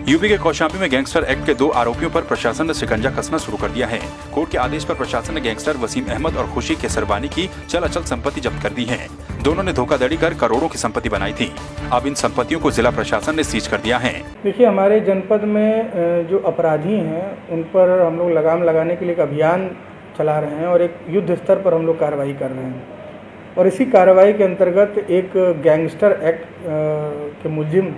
UP के कौशाम्बी में gangster act के 2 आरोपियों पर प्रशासन ने शिकंजा कसना शुरू कर दिया है। कोर्ट के आदेश पर प्रशासन ने गैंगस्टर वसीम अहमद और खुशी केसरवानी की चल अचल संपत्ति जब्त कर दी है। दोनों ने धोखाधड़ी कर करोड़ों की संपत्ति बनाई थी। अब इन संपत्तियों को जिला प्रशासन ने सीज कर दिया है। देखिए, हमारे जनपद में जो अपराधी हैं उन पर हम लोग लगाम लगाने के लिए एक अभियान चला रहे हैं और एक युद्ध स्तर पर हम लोग कार्रवाई कर रहे हैं। और इसी कार्रवाई के अंतर्गत एक गैंगस्टर एक्ट के मुलजिम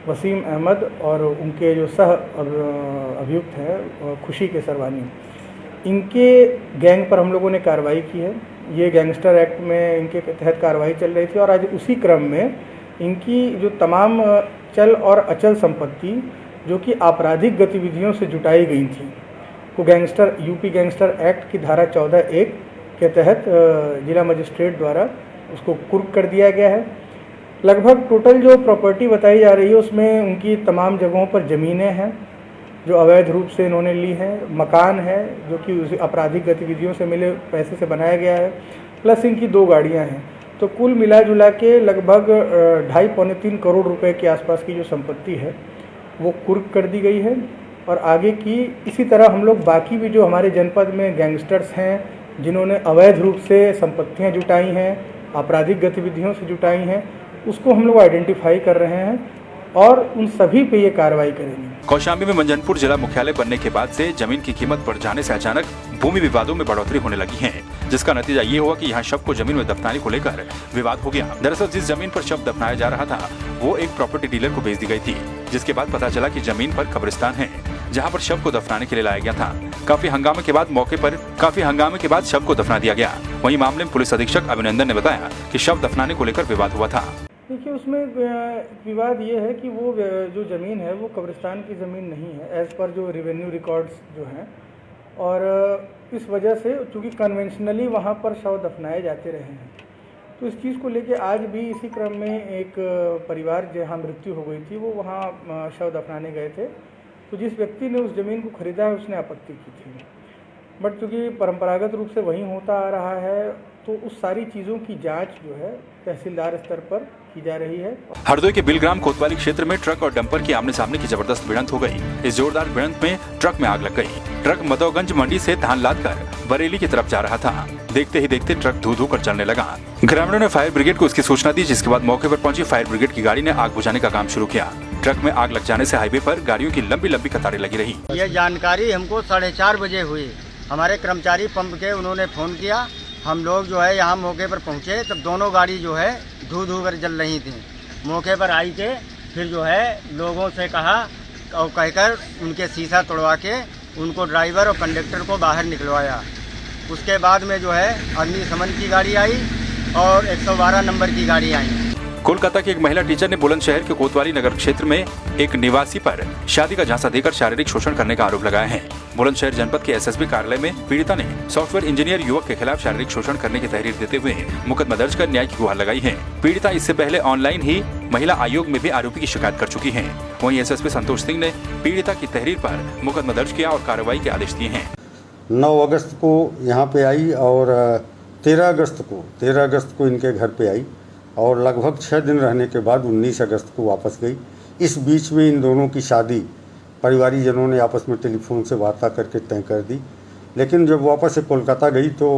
वसीम अहमद और उनके जो सह अभियुक्त हैं खुशी केसरवानी, इनके गैंग पर हम लोगों ने कार्रवाई की है। ये गैंगस्टर एक्ट में इनके तहत कार्रवाई चल रही थी और आज उसी क्रम में इनकी जो तमाम चल और अचल संपत्ति जो कि आपराधिक गतिविधियों से जुटाई गई थी, वो यूपी गैंगस्टर एक्ट की धारा 14(1) के तहत जिला मजिस्ट्रेट द्वारा उसको कुर्क कर दिया गया है। लगभग टोटल जो प्रॉपर्टी बताई जा रही है उसमें उनकी तमाम जगहों पर ज़मीनें हैं जो अवैध रूप से इन्होंने ली हैं, मकान है जो कि उस आपराधिक गतिविधियों से मिले पैसे से बनाया गया है, प्लस इनकी 2 गाड़ियां हैं। तो कुल मिला जुला के लगभग 2.5 पौने 3 करोड़ रुपए के आसपास की जो संपत्ति है वो कुर्क कर दी गई है। और आगे की इसी तरह हम लोग बाकी भी जो हमारे जनपद में गैंगस्टर्स हैं जिन्होंने अवैध रूप से संपत्तियां जुटाई हैं, आपराधिक गतिविधियों से जुटाई हैं, उसको हम लोग आइडेंटिफाई कर रहे हैं और उन सभी पे ये कार्रवाई करेंगे। कौशाम्बी में मंजनपुर जिला मुख्यालय बनने के बाद से जमीन की कीमत बढ़ जाने से अचानक भूमि विवादों में बढ़ोतरी होने लगी है, जिसका नतीजा ये हुआ कि यहाँ शव को जमीन में दफनाने को लेकर विवाद हो गया। दरअसल जिस जमीन पर शव दफनाया जा रहा था वो एक प्रॉपर्टी डीलर को बेच दी गई थी, जिसके बाद पता चला कि जमीन पर कब्रिस्तान है जहाँ पर शव को दफनाने के लिए लाया गया था। काफी हंगामे के बाद शव को दफना दिया गया। वहीं मामले में पुलिस अधीक्षक अभिनंदन ने बताया कि शव दफनाने को लेकर विवाद हुआ था। देखिए, उसमें विवाद ये है कि वो जो ज़मीन है वो कब्रिस्तान की ज़मीन नहीं है एज़ पर जो रेवेन्यू रिकॉर्ड्स जो हैं, और इस वजह से चूँकि कन्वेंशनली वहाँ पर शव दफनाए जाते रहे हैं, तो इस चीज़ को लेके आज भी इसी क्रम में एक परिवार जहाँ मृत्यु हो गई थी वो वहाँ शव दफनाने गए थे। तो जिस व्यक्ति ने उस ज़मीन को खरीदा है उसने आपत्ति की थी, बट चूँकि परंपरागत रूप से वहीं होता आ रहा है तो उस सारी चीज़ों की जांच जो है तहसीलदार स्तर पर की जा रही है। हरदोई के बिलग्राम कोतवाली क्षेत्र में ट्रक और डंपर की आमने सामने की जबरदस्त भिड़ंत हो गई। इस जोरदार भिड़ंत में ट्रक में आग लग गई। ट्रक मधोगंज मंडी से धान लादकर बरेली की तरफ जा रहा था। देखते ही देखते ट्रक धू धू कर चलने लगा। ग्रामीणों ने फायर ब्रिगेड को इसकी सूचना दी, जिसके बाद मौके पर पहुंची फायर ब्रिगेड की गाड़ी ने आग बुझाने का काम शुरू किया। ट्रक में आग लग जाने से हाईवे पर गाड़ियों की लंबी लंबी कतारें लगी रही। ये जानकारी हमको 4:30 बजे हुई। हमारे कर्मचारी पंप के उन्होंने फोन किया, हम लोग जो है यहाँ मौके पर पहुँचे तब दोनों गाड़ी जो है धू धू कर जल रही थी। मौके पर आई के फिर जो है लोगों से कहा और कहकर उनके शीशा तोड़वा के उनको ड्राइवर और कंडक्टर को बाहर निकलवाया। उसके बाद में जो है अग्निशमन की गाड़ी आई और 112 नंबर की गाड़ी आई। कोलकाता की एक महिला टीचर ने बुलंदशहर के कोतवाली नगर क्षेत्र में एक निवासी पर शादी का झांसा देकर शारीरिक शोषण करने का आरोप लगाया है। बुलंदशहर जनपद के एसएसबी कार्यालय में पीड़िता ने सॉफ्टवेयर इंजीनियर युवक के खिलाफ शारीरिक शोषण करने की तहरीर देते हुए मुकदमा दर्ज कर न्याय की गुहार लगाई है। पीड़िता इससे पहले ऑनलाइन ही महिला आयोग में भी आरोपी की शिकायत कर चुकी है। वहीं एसएसपी संतोष सिंह ने पीड़िता की तहरीर पर मुकदमा दर्ज किया और कार्रवाई के आदेश दिए हैं। 9 अगस्त को यहाँ पे आई और 13 अगस्त को इनके घर पे आई और लगभग 6 दिन रहने के बाद 19 अगस्त को वापस गई। इस बीच में इन दोनों की शादी परिवारीजनों ने आपस में टेलीफोन से वार्ता करके तय कर दी, लेकिन जब वापस से कोलकाता गई तो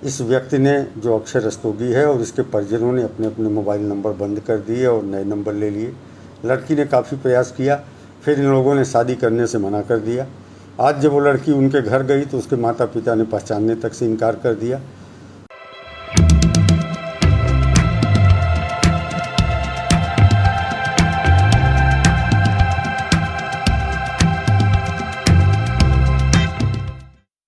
इस व्यक्ति ने जो अक्षय रस्तोगी है और इसके परिजनों ने अपने अपने मोबाइल नंबर बंद कर दिए और नए नंबर ले लिए। लड़की ने काफ़ी प्रयास किया, फिर इन लोगों ने शादी करने से मना कर दिया। आज जब वो लड़की उनके घर गई तो उसके माता पिता ने पहचानने तक से इनकार कर दिया।